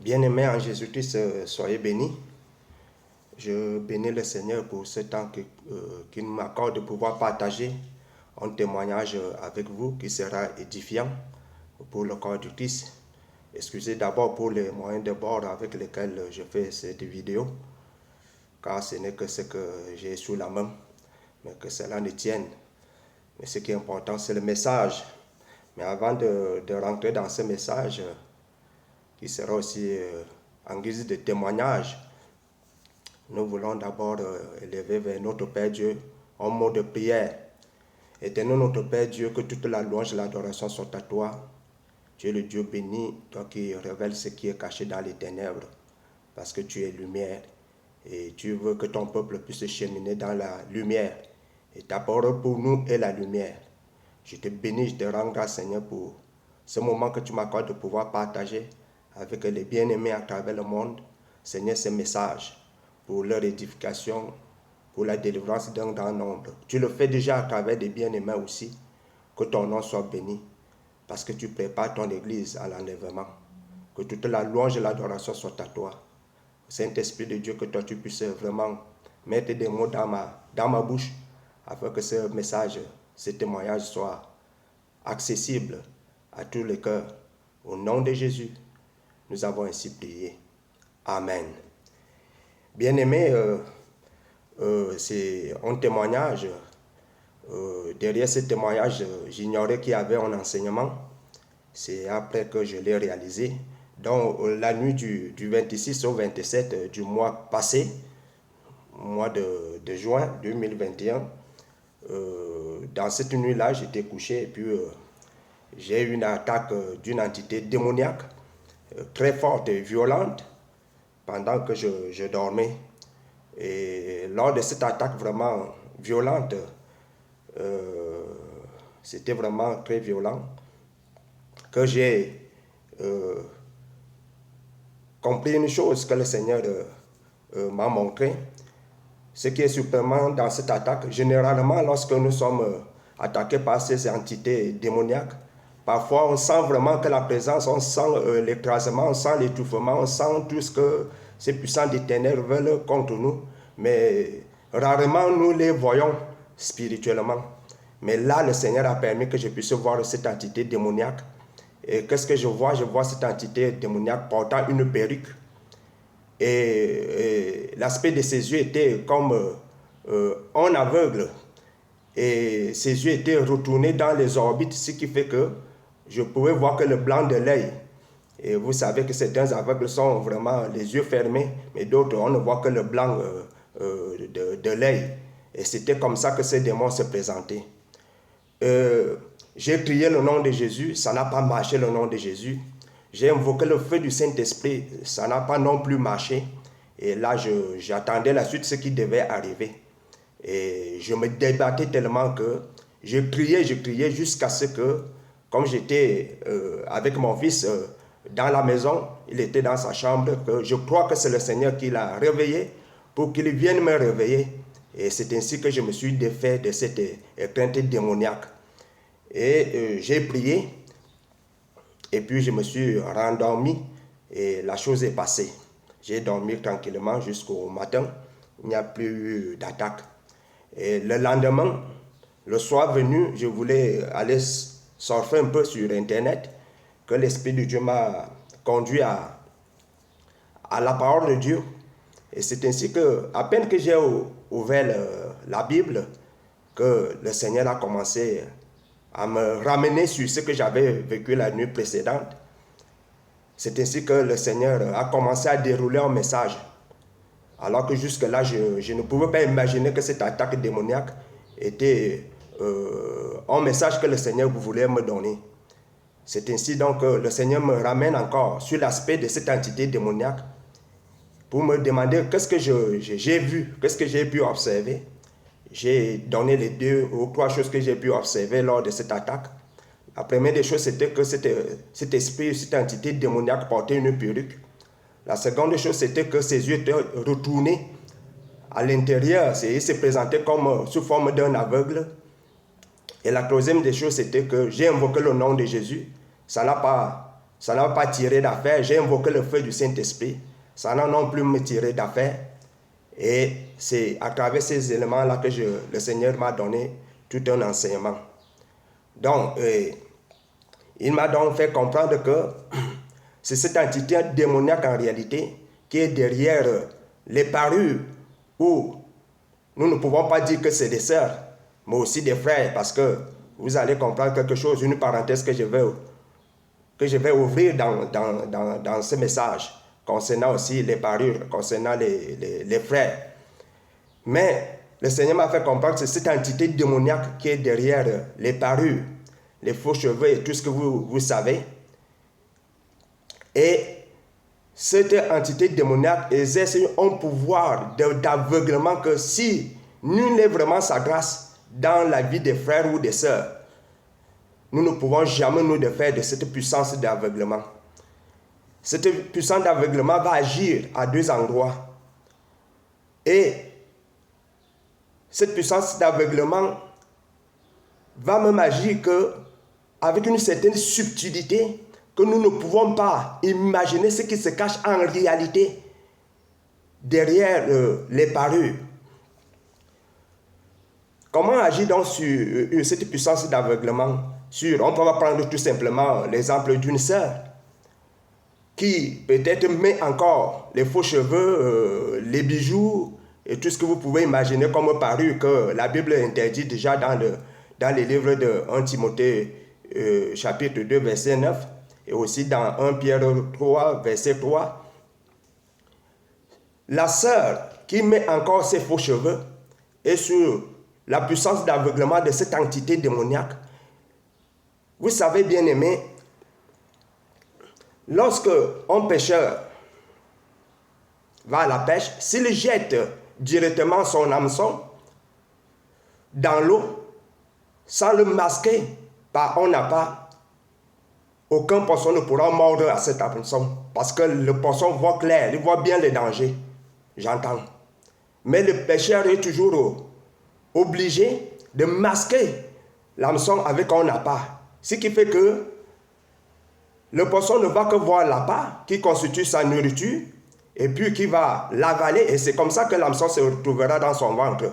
Bien-aimés en Jésus-Christ, soyez bénis. Je bénis le Seigneur pour ce temps qu'il m'accorde de pouvoir partager un témoignage avec vous qui sera édifiant pour le corps du Christ. Excusez d'abord pour les moyens de bord avec lesquels je fais cette vidéo, car ce n'est que ce que j'ai sous la main, mais que cela ne tienne. Mais ce qui est important, c'est le message. Mais avant de rentrer dans ce message, qui sera aussi en guise de témoignage, nous voulons d'abord élever vers notre Père Dieu un mot de prière. Éternel notre Père Dieu, que toute la louange et l'adoration sont à toi. Tu es le Dieu béni, toi qui révèles ce qui est caché dans les ténèbres, parce que tu es lumière et tu veux que ton peuple puisse cheminer dans la lumière. Et ta parole pour nous est la lumière. Je te bénis, je te rends grâce, Seigneur, pour ce moment que tu m'accordes de pouvoir partager avec les bien-aimés à travers le monde, Seigneur, ces messages pour leur édification, pour la délivrance d'un grand nombre. Tu le fais déjà à travers des bien-aimés aussi. Que ton nom soit béni, parce que tu prépares ton Église à l'enlèvement. Que toute la louange et l'adoration soient à toi. Saint-Esprit de Dieu, que toi tu puisses vraiment mettre des mots dans ma bouche, afin que ce message, ce témoignage soit accessible à tous les cœurs. Au nom de Jésus, nous avons ainsi prié. Amen. Bien-aimés, c'est un témoignage. Derrière ce témoignage, j'ignorais qu'il y avait un enseignement. C'est après que je l'ai réalisé. Donc, la nuit du 26 au 27 du mois passé, mois de juin 2021, dans cette nuit-là, j'étais couché et puis j'ai eu une attaque d'une entité démoniaque très forte et violente pendant que je dormais. Et lors de cette attaque vraiment violente, c'était vraiment très violent, que j'ai compris une chose que le Seigneur m'a montré. Ce qui est surprenant dans cette attaque, généralement lorsque nous sommes attaqués par ces entités démoniaques, parfois on sent vraiment que la présence, on sent l'écrasement, on sent l'étouffement, on sent tout ce que ces puissants des ténèbres veulent contre nous, mais rarement nous les voyons spirituellement. Mais là, le Seigneur a permis que je puisse voir cette entité démoniaque. Et qu'est-ce que je vois? Je vois cette entité démoniaque portant une perruque. Et l'aspect de ses yeux était comme un aveugle. Et ses yeux étaient retournés dans les orbites, ce qui fait que je pouvais voir que le blanc de l'œil. Et vous savez que certains aveugles sont vraiment les yeux fermés, mais d'autres, on ne voit que le blanc de l'œil. Et c'était comme ça que ces démons se présentaient. J'ai prié le nom de Jésus, ça n'a pas marché le nom de Jésus. J'ai invoqué le feu du Saint-Esprit, ça n'a pas non plus marché. Et là, j'attendais la suite, ce qui devait arriver. Et je me débattais tellement que je criais jusqu'à ce que, comme j'étais avec mon fils dans la maison, il était dans sa chambre, que je crois que c'est le Seigneur qui l'a réveillé pour qu'il vienne me réveiller. Et c'est ainsi que je me suis défait de cette étreinte démoniaque. Et j'ai prié, et puis je me suis rendormi, et la chose est passée. J'ai dormi tranquillement jusqu'au matin, il n'y a plus eu d'attaque. Et le lendemain, le soir venu, je voulais aller surfer un peu sur Internet, que l'Esprit de Dieu m'a conduit à la parole de Dieu. Et c'est ainsi que, à peine que j'ai ouvert la Bible, que le Seigneur a commencé à me ramener sur ce que j'avais vécu la nuit précédente. C'est ainsi que le Seigneur a commencé à dérouler un message. Alors que jusque-là, je ne pouvais pas imaginer que cette attaque démoniaque était un message que le Seigneur voulait me donner. C'est ainsi donc que le Seigneur me ramène encore sur l'aspect de cette entité démoniaque pour me demander qu'est-ce que j'ai vu, qu'est-ce que j'ai pu observer. J'ai donné les 2 ou 3 choses que j'ai pu observer lors de cette attaque. La première des choses, c'était que cet esprit, cette entité démoniaque portait une perruque. La seconde chose, c'était que ses yeux étaient retournés à l'intérieur. Il se présentait comme sous forme d'un aveugle. Et la troisième des choses, c'était que j'ai invoqué le nom de Jésus. Ça n'a pas ça n'a pas tiré d'affaire. J'ai invoqué le feu du Saint-Esprit, ça n'a non plus me tiré d'affaire. Et c'est à travers ces éléments-là que le Seigneur m'a donné tout un enseignement. Donc, il m'a donc fait comprendre que c'est cette entité démoniaque en réalité qui est derrière les parures où nous ne pouvons pas dire que c'est des sœurs, mais aussi des frères, parce que vous allez comprendre quelque chose, une parenthèse que je vais ouvrir dans ce message, concernant aussi les parures, concernant les frères. Mais le Seigneur m'a fait comprendre que c'est cette entité démoniaque qui est derrière les parures, les faux cheveux et tout ce que vous savez. Et cette entité démoniaque exerce un pouvoir d'aveuglement que si nul n'est vraiment sa grâce dans la vie des frères ou des sœurs, nous ne pouvons jamais nous défaire de cette puissance d'aveuglement. Cette puissance d'aveuglement va agir à deux endroits. Et cette puissance d'aveuglement va même agir avec une certaine subtilité que nous ne pouvons pas imaginer ce qui se cache en réalité derrière les parures. Comment agir donc sur cette puissance d'aveuglement? On peut prendre tout simplement l'exemple d'une sœur qui peut-être met encore les faux cheveux, les bijoux et tout ce que vous pouvez imaginer comme parure que la Bible interdit déjà dans les livres de 1 Timothée chapitre 2 verset 9 et aussi dans 1 Pierre 3 verset 3. La sœur qui met encore ses faux cheveux est sur la puissance d'aveuglement de cette entité démoniaque. Vous savez, bien aimé, lorsque un pêcheur va à la pêche, s'il jette directement son hameçon dans l'eau, sans le masquer par un appât, aucun poisson ne pourra mordre à cet hameçon, parce que le poisson voit clair, il voit bien les dangers, j'entends. Mais le pêcheur est toujours obligé de masquer l'hameçon avec un appât. Ce qui fait que le poisson ne va que voir l'appât qui constitue sa nourriture et puis qui va l'avaler et c'est comme ça que l'hameçon se retrouvera dans son ventre.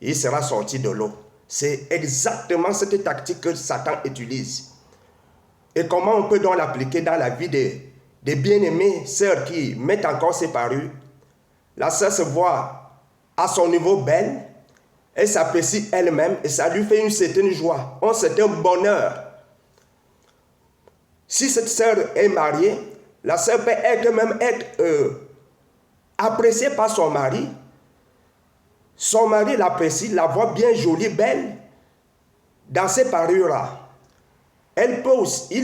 Il sera sorti de l'eau. C'est exactement cette tactique que Satan utilise. Et comment on peut donc l'appliquer dans la vie des bien-aimées sœurs qui mettent encore ses parures? La sœur se voit à son niveau belle, elle s'apprécie elle-même et ça lui fait une certaine joie, un certain bonheur. Si cette sœur est mariée, la sœur peut être appréciée par son mari. Son mari l'apprécie, la voit bien jolie, belle, dans ses parures-là. Il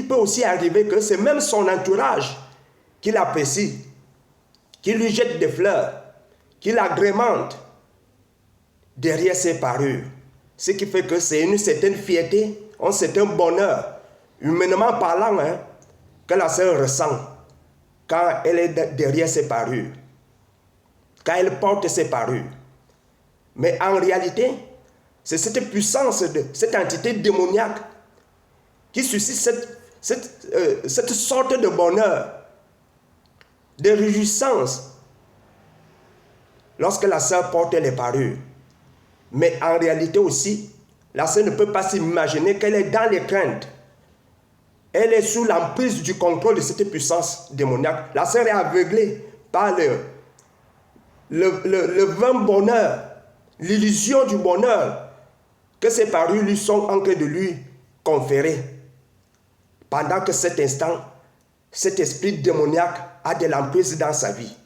peut aussi arriver que c'est même son entourage qui l'apprécie, qui lui jette des fleurs, qui l'agrémente derrière ses parures. Ce qui fait que c'est une certaine fierté, un certain bonheur, humainement parlant, que la sœur ressent quand elle est derrière ses parures, quand elle porte ses parures. Mais en réalité, c'est cette puissance de cette entité démoniaque qui suscite cette sorte de bonheur, de réjouissance lorsque la sœur porte les parures. Mais en réalité aussi, la sœur ne peut pas s'imaginer qu'elle est dans les craintes. Elle est sous l'emprise du contrôle de cette puissance démoniaque. La sœur est aveuglée par le vain bonheur, l'illusion du bonheur que ces parures lui sont en train de lui conférer. Pendant que cet instant, cet esprit démoniaque a de l'emprise dans sa vie.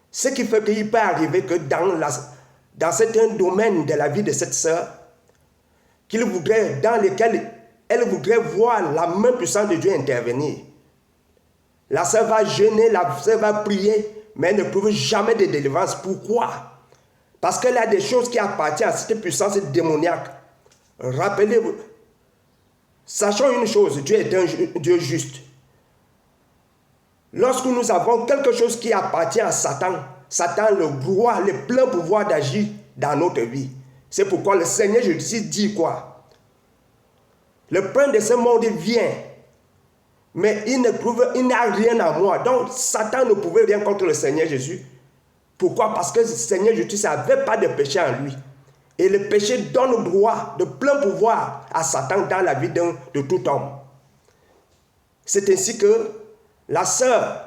Ce qui fait qu'il peut arriver que dans certains domaines de la vie de cette sœur, dans lesquels elle voudrait voir la main puissante de Dieu intervenir. La sœur va jeûner, la sœur va prier, mais elle ne trouve jamais de délivrance. Pourquoi? Parce qu'elle a des choses qui appartiennent à cette puissance démoniaque. Rappelez-vous, sachons une chose, Dieu est un Dieu juste. Lorsque nous avons quelque chose qui appartient à Satan, Satan a le plein pouvoir d'agir dans notre vie. C'est pourquoi le Seigneur Jésus dit quoi? Le prince de ce monde vient Mais il n'a rien à moi. Donc, Satan ne pouvait rien contre le Seigneur Jésus. Pourquoi? Parce que le Seigneur Jésus n'avait pas de péché en lui. Et le péché donne le droit de plein pouvoir à Satan dans la vie de tout homme. C'est ainsi que la sœur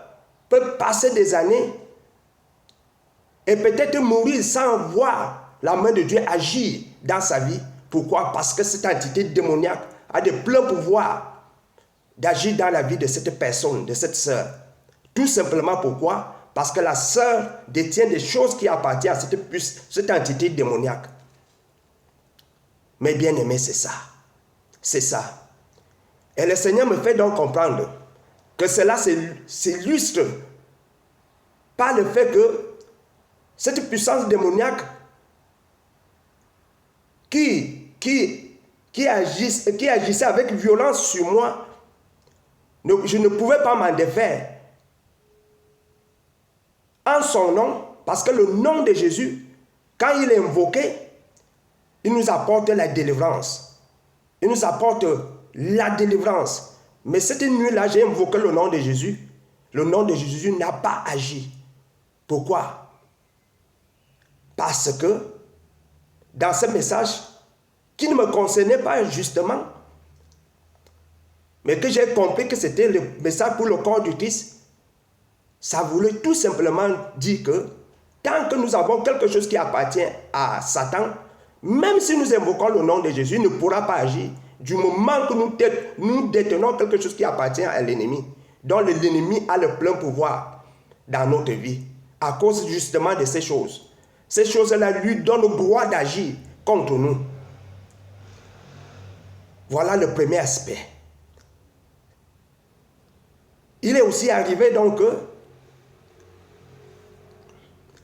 peut passer des années et peut-être mourir sans voir la main de Dieu agir dans sa vie. Pourquoi? Parce que cette entité démoniaque a de plein pouvoir d'agir dans la vie de cette personne, de cette sœur. Tout simplement pourquoi? Parce que la sœur détient des choses qui appartiennent à cette entité démoniaque. Mais bien aimé, c'est ça. C'est ça. Et le Seigneur me fait donc comprendre que cela s'illustre par le fait que cette puissance démoniaque qui agissait avec violence sur moi, je ne pouvais pas m'en défaire. En son nom, parce que le nom de Jésus, quand il est invoqué, il nous apporte la délivrance. Il nous apporte la délivrance. Mais cette nuit-là, j'ai invoqué le nom de Jésus. Le nom de Jésus n'a pas agi. Pourquoi? Parce que dans ce message, qui ne me concernait pas justement, mais que j'ai compris que c'était le message pour le corps du Christ, ça voulait tout simplement dire que tant que nous avons quelque chose qui appartient à Satan, même si nous invoquons le nom de Jésus, il ne pourra pas agir du moment que nous détenons quelque chose qui appartient à l'ennemi, dont l'ennemi a le plein pouvoir dans notre vie, à cause justement de ces choses. Ces choses-là lui donnent le droit d'agir contre nous. Voilà le premier aspect. Il est aussi arrivé donc que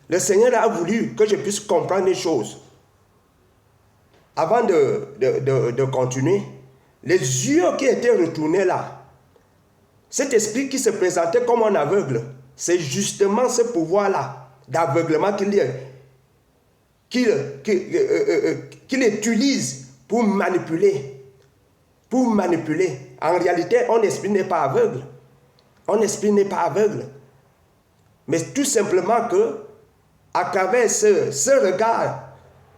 le Seigneur a voulu que je puisse comprendre les choses. Avant de continuer, les yeux qui étaient retournés là, cet esprit qui se présentait comme un aveugle, c'est justement ce pouvoir-là d'aveuglement qu'il utilise pour manipuler. Pour manipuler. En réalité, un esprit n'est pas aveugle. Un esprit n'est pas aveugle. Mais tout simplement que, à travers ce regard,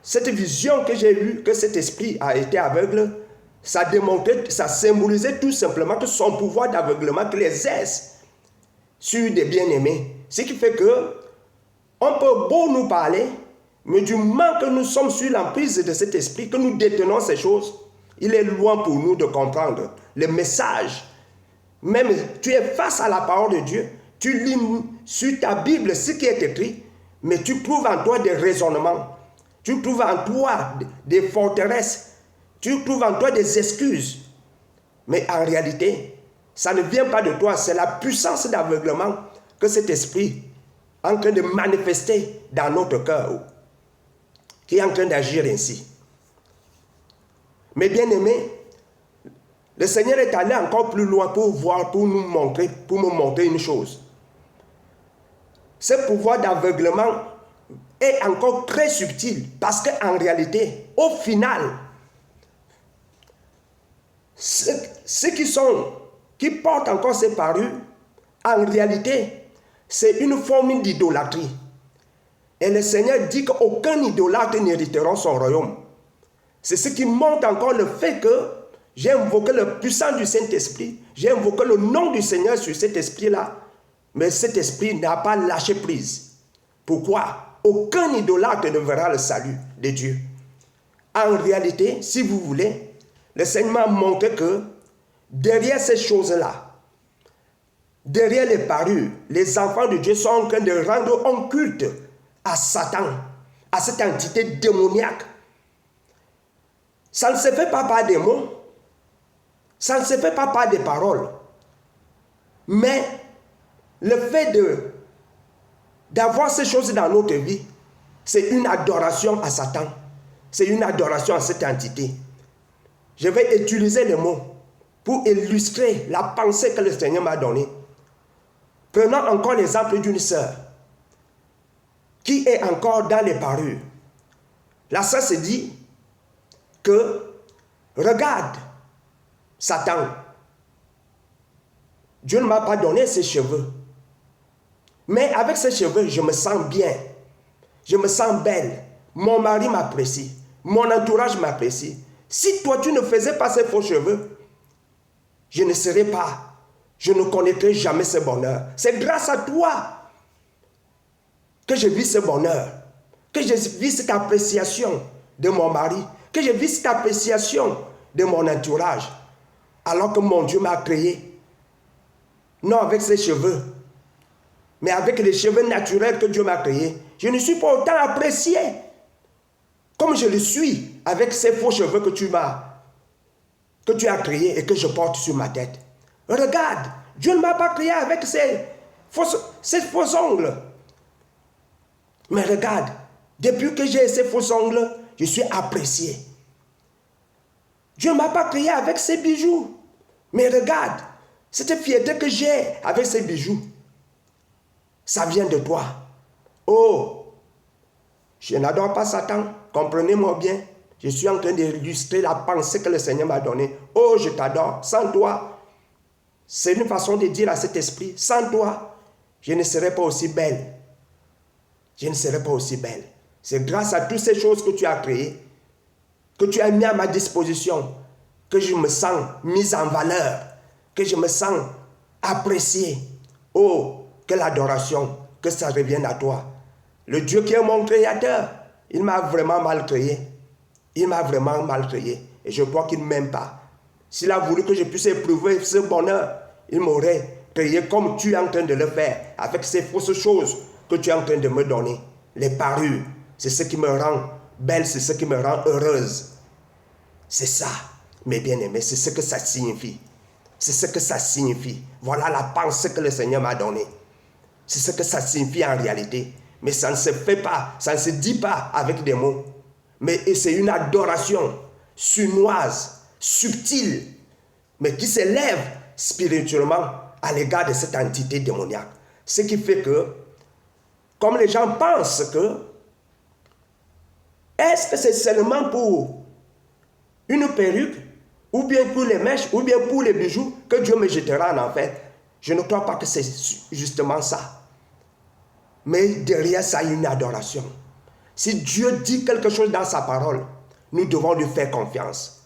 cette vision que j'ai eue, que cet esprit a été aveugle, ça démontrait, ça symbolisait tout simplement que son pouvoir d'aveuglement qu'il exerce sur des bien-aimés. Ce qui fait que on peut beau nous parler, mais du moment que nous sommes sur l'emprise de cet esprit, que nous détenons ces choses, il est loin pour nous de comprendre le message. Même tu es face à la parole de Dieu, tu lis sur ta Bible ce qui est écrit, mais tu trouves en toi des raisonnements, tu trouves en toi des forteresses, tu trouves en toi des excuses. Mais en réalité, ça ne vient pas de toi, c'est la puissance d'aveuglement que cet esprit est en train de manifester dans notre cœur, qui est en train d'agir ainsi. Mais bien aimé, le Seigneur est allé encore plus loin pour me montrer une chose. Ce pouvoir d'aveuglement est encore très subtil parce qu'en réalité, au final, ceux qui portent encore ces parures, en réalité, c'est une forme d'idolâtrie. Et le Seigneur dit qu'aucun idolâtre n'hériteront son royaume. C'est ce qui montre encore le fait que j'ai invoqué la puissance du Saint-Esprit, j'ai invoqué le nom du Seigneur sur cet esprit-là, mais cet esprit n'a pas lâché prise. Pourquoi? Aucun idolâtre ne verra le salut de Dieu. En réalité, si vous voulez, le Seigneur m'a montré que derrière ces choses-là, derrière les parures, les enfants de Dieu sont en train de rendre un culte à Satan, à cette entité démoniaque. Ça ne se fait pas par des mots, ça ne se fait pas par des paroles, mais le fait d'avoir ces choses dans notre vie, c'est une adoration à Satan, c'est une adoration à cette entité. Je vais utiliser les mots pour illustrer la pensée que le Seigneur m'a donnée. Prenons encore l'exemple d'une sœur qui est encore dans les parures. La sœur se dit que, regarde, Satan, Dieu ne m'a pas donné ces cheveux. Mais avec ces cheveux, je me sens bien. Je me sens belle. Mon mari m'apprécie. Mon entourage m'apprécie. Si toi, tu ne faisais pas ces faux cheveux, je ne serais pas. Je ne connaîtrais jamais ce bonheur. C'est grâce à toi que je vis ce bonheur. Que je vis cette appréciation de mon mari. Que je vis cette appréciation de mon entourage. Alors que mon Dieu m'a créé. Non avec ses cheveux, mais avec les cheveux naturels que Dieu m'a créés. Je ne suis pas autant apprécié comme je le suis avec ces faux cheveux que tu as créés et que je porte sur ma tête. Regarde, Dieu ne m'a pas créé avec ces faux ongles. Mais regarde, depuis que j'ai ces faux ongles, je suis apprécié. Dieu ne m'a pas créé avec ces bijoux. Mais regarde, cette fierté que j'ai avec ces bijoux, ça vient de toi. Oh, je n'adore pas Satan, comprenez-moi bien. Je suis en train d'illustrer la pensée que le Seigneur m'a donnée. Oh, je t'adore. Sans toi, c'est une façon de dire à cet esprit, sans toi, je ne serais pas aussi belle. Je ne serais pas aussi belle. C'est grâce à toutes ces choses que tu as créées, que tu as mis à ma disposition, que je me sens mise en valeur, que je me sens apprécié. Oh, que l'adoration, que ça revienne à toi. Le Dieu qui est mon créateur, il m'a vraiment mal créé. Il m'a vraiment mal créé. Et je crois qu'il ne m'aime pas. S'il a voulu que je puisse éprouver ce bonheur, il m'aurait créé comme tu es en train de le faire, avec ces fausses choses que tu es en train de me donner. Les parures, c'est ce qui me rend belle, c'est ce qui me rend heureuse. C'est ça, mes bien-aimés, c'est ce que ça signifie. C'est ce que ça signifie. Voilà la pensée que le Seigneur m'a donnée. C'est ce que ça signifie en réalité. Mais ça ne se fait pas, ça ne se dit pas avec des mots. Mais c'est une adoration sournoise, subtile, mais qui s'élève spirituellement à l'égard de cette entité démoniaque. Ce qui fait que, comme les gens pensent que, est-ce que c'est seulement pour une perruque, ou bien pour les mèches, ou bien pour les bijoux, que Dieu me jettera en enfer? Je ne crois pas que c'est justement ça. Mais derrière ça, il y a une adoration. Si Dieu dit quelque chose dans sa parole, nous devons lui faire confiance.